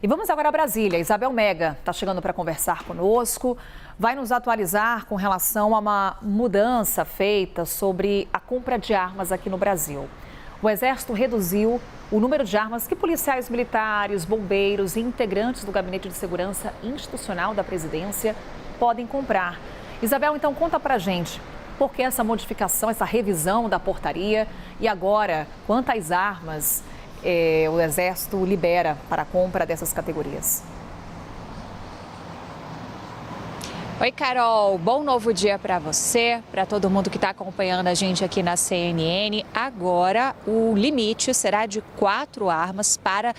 E vamos agora a Brasília. Isabel Mega está chegando para conversar conosco, vai nos atualizar com relação a uma mudança feita sobre a compra de armas aqui no Brasil. O Exército reduziu o número de armas que policiais militares, bombeiros e integrantes do Gabinete de Segurança Institucional da Presidência podem comprar. Isabel, então conta para a gente por que essa modificação, essa revisão da portaria e agora quantas armas o Exército libera para a compra dessas categorias. Oi, Carol. Bom novo dia para você, para todo mundo que está acompanhando a gente aqui na CNN. Agora, o limite será de 4 armas para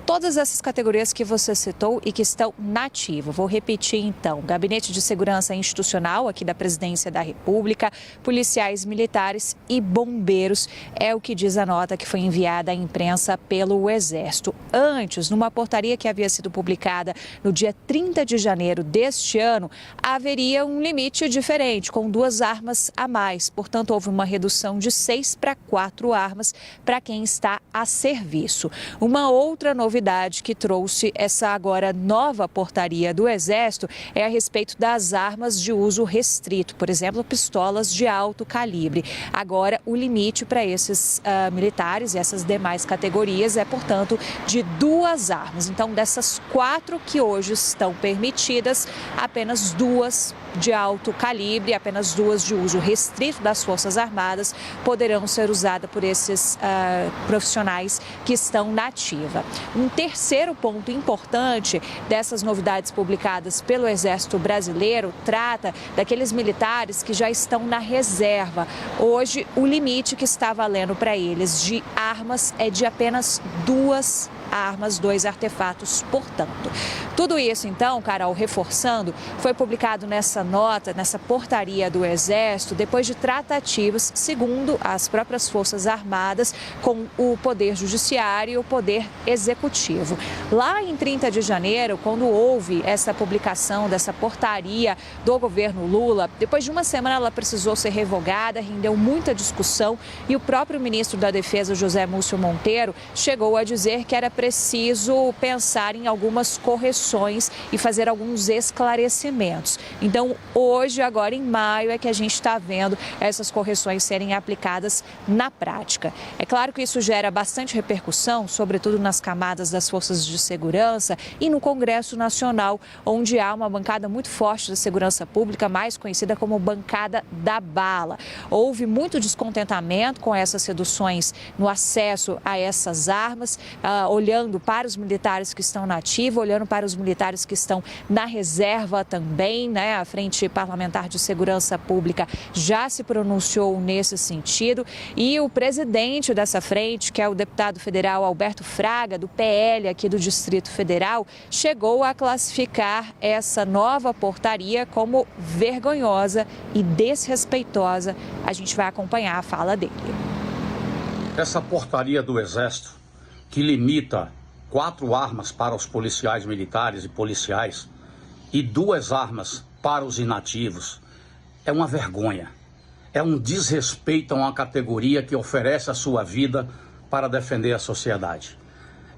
todas essas categorias que você citou e que estão na ativa. Vou repetir, então. Gabinete de Segurança Institucional aqui da Presidência da República, policiais militares e bombeiros. É o que diz a nota que foi enviada à imprensa pelo Exército. Antes, numa portaria que havia sido publicada no dia 30 de janeiro deste ano, haveria um limite diferente, com 2 armas a mais. Portanto, houve uma redução de 6 para 4 armas para quem está a serviço. Uma outra novidade que trouxe essa agora nova portaria do Exército é a respeito das armas de uso restrito, por exemplo, pistolas de alto calibre. Agora, o limite para esses militares e essas demais categorias é, portanto, de 2 armas. Então, dessas 4 que hoje estão permitidas, apenas 2 de alto calibre, apenas 2 de uso restrito das Forças Armadas poderão ser usadas por esses profissionais que estão na ativa. Um terceiro ponto importante dessas novidades publicadas pelo Exército Brasileiro trata daqueles militares que já estão na reserva. Hoje, o limite que está valendo para eles de armas é de apenas 2 armas, 2 artefatos, portanto. Tudo isso, então, Carol, reforçando, foi publicado nessa nota, nessa portaria do Exército, depois de tratativas, segundo as próprias Forças Armadas, com o Poder Judiciário e o Poder Executivo. Lá em 30 de janeiro, quando houve essa publicação dessa portaria do governo Lula, depois de uma semana ela precisou ser revogada, rendeu muita discussão e o próprio ministro da Defesa, José Múcio Monteiro, chegou a dizer que era preciso pensar em algumas correções e fazer alguns esclarecimentos. Então, hoje, agora em maio, é que a gente está vendo essas correções serem aplicadas na prática. É claro que isso gera bastante repercussão, sobretudo nas camadas das forças de segurança e no Congresso Nacional, onde há uma bancada muito forte da segurança pública, mais conhecida como bancada da bala. Houve muito descontentamento com essas reduções no acesso a essas armas, olhando para os militares que estão na ativa, olhando para os militares que estão na reserva também, né? A Frente Parlamentar de Segurança Pública já se pronunciou nesse sentido e o presidente dessa frente, que é o deputado federal Alberto Fraga, do PL aqui do Distrito Federal, chegou a classificar essa nova portaria como vergonhosa e desrespeitosa. A gente vai acompanhar a fala dele. Essa portaria do Exército, que limita 4 armas para os policiais militares e policiais e 2 armas para os inativos, é uma vergonha. É um desrespeito a uma categoria que oferece a sua vida para defender a sociedade.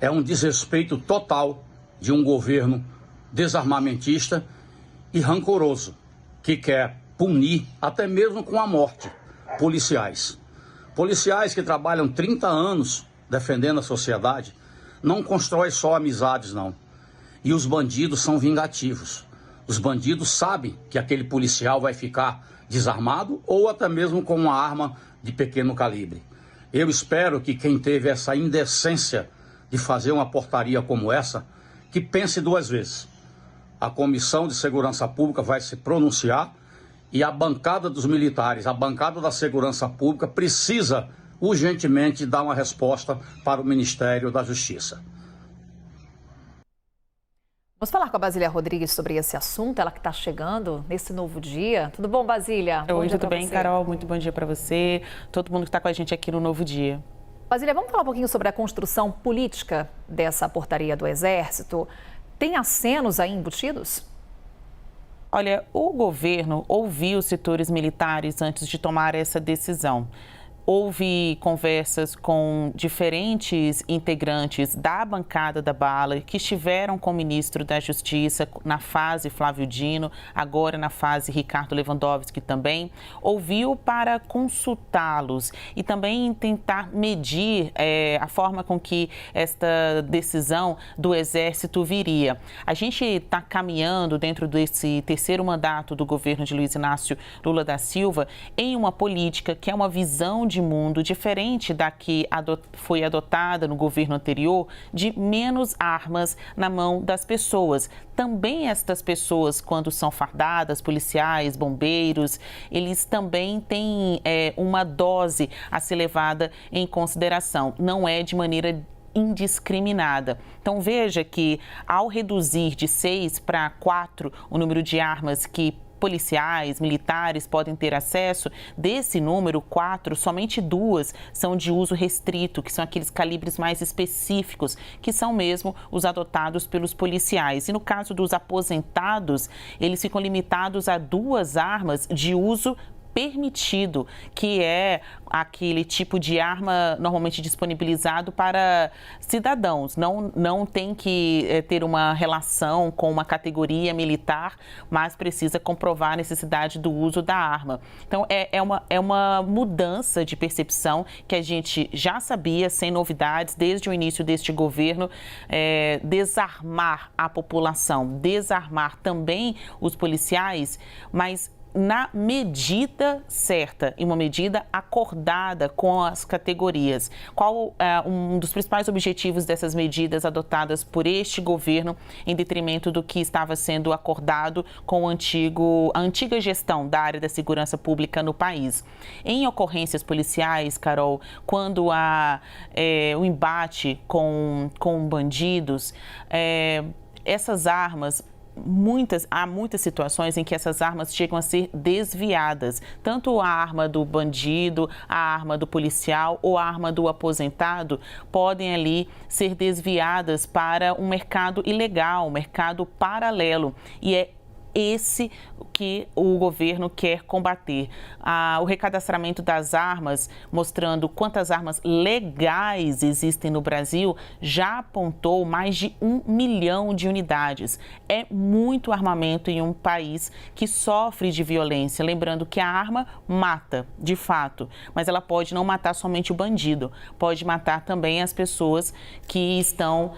É um desrespeito total de um governo desarmamentista e rancoroso, que quer punir, até mesmo com a morte, policiais. Policiais que trabalham 30 anos defendendo a sociedade, não constrói só amizades, não. E os bandidos são vingativos. Os bandidos sabem que aquele policial vai ficar desarmado ou até mesmo com uma arma de pequeno calibre. Eu espero que quem teve essa indecência de fazer uma portaria como essa, que pense 2 vezes. A Comissão de Segurança Pública vai se pronunciar e a bancada dos militares, a bancada da Segurança Pública precisa urgentemente dar uma resposta para o Ministério da Justiça. Vamos falar com a Basília Rodrigues sobre esse assunto, ela que está chegando nesse novo dia. Tudo bom, Basília? Oi, tudo bem, Carol? Muito bom dia para você, todo mundo que está com a gente aqui no Novo Dia. Basília, vamos falar um pouquinho sobre a construção política dessa portaria do Exército. Tem acenos aí embutidos? Olha, o governo ouviu os setores militares antes de tomar essa decisão. Houve conversas com diferentes integrantes da bancada da bala que estiveram com o ministro da Justiça na fase Flávio Dino, agora na fase Ricardo Lewandowski também. Ouviu para consultá-los e também tentar medir a forma com que esta decisão do Exército viria. A gente está caminhando dentro desse terceiro mandato do governo de Luiz Inácio Lula da Silva em uma política que é uma visão de mundo diferente da que foi adotada no governo anterior, de menos armas na mão das pessoas. Também estas pessoas, quando são fardadas, policiais, bombeiros, eles também têm uma dose a ser levada em consideração. Não é de maneira indiscriminada. Então, veja que ao reduzir de 6 para 4 o número de armas que policiais, militares podem ter acesso, desse número, 4, somente 2 são de uso restrito, que são aqueles calibres mais específicos, que são mesmo os adotados pelos policiais. E no caso dos aposentados, eles ficam limitados a 2 armas de uso permitido, que é aquele tipo de arma normalmente disponibilizado para cidadãos. Não tem que ter uma relação com uma categoria militar, mas precisa comprovar a necessidade do uso da arma. Então, é uma mudança de percepção que a gente já sabia, sem novidades, desde o início deste governo, desarmar a população, desarmar também os policiais, mas na medida certa e uma medida acordada com as categorias. Qual é um dos principais objetivos dessas medidas adotadas por este governo em detrimento do que estava sendo acordado com a antiga gestão da área da segurança pública no país? Em ocorrências policiais, Carol, quando há o embate com bandidos, essas armas, há muitas situações em que essas armas chegam a ser desviadas. Tanto a arma do bandido, a arma do policial ou a arma do aposentado podem ali ser desviadas para um mercado ilegal, um mercado paralelo. E é esse que o governo quer combater. O recadastramento das armas, mostrando quantas armas legais existem no Brasil, já apontou mais de 1 milhão de unidades. É muito armamento em um país que sofre de violência. Lembrando que a arma mata, de fato, mas ela pode não matar somente o bandido, pode matar também as pessoas que estão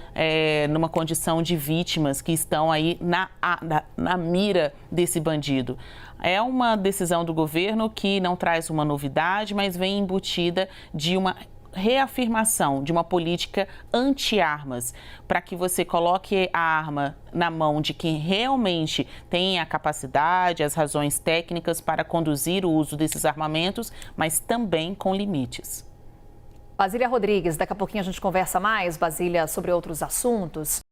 numa condição de vítimas, que estão aí na mira desse bandido. É uma decisão do governo que não traz uma novidade, mas vem embutida de uma reafirmação de uma política anti-armas, para que você coloque a arma na mão de quem realmente tem a capacidade, as razões técnicas para conduzir o uso desses armamentos, mas também com limites. Basília Rodrigues, daqui a pouquinho a gente conversa mais, Basília, sobre outros assuntos.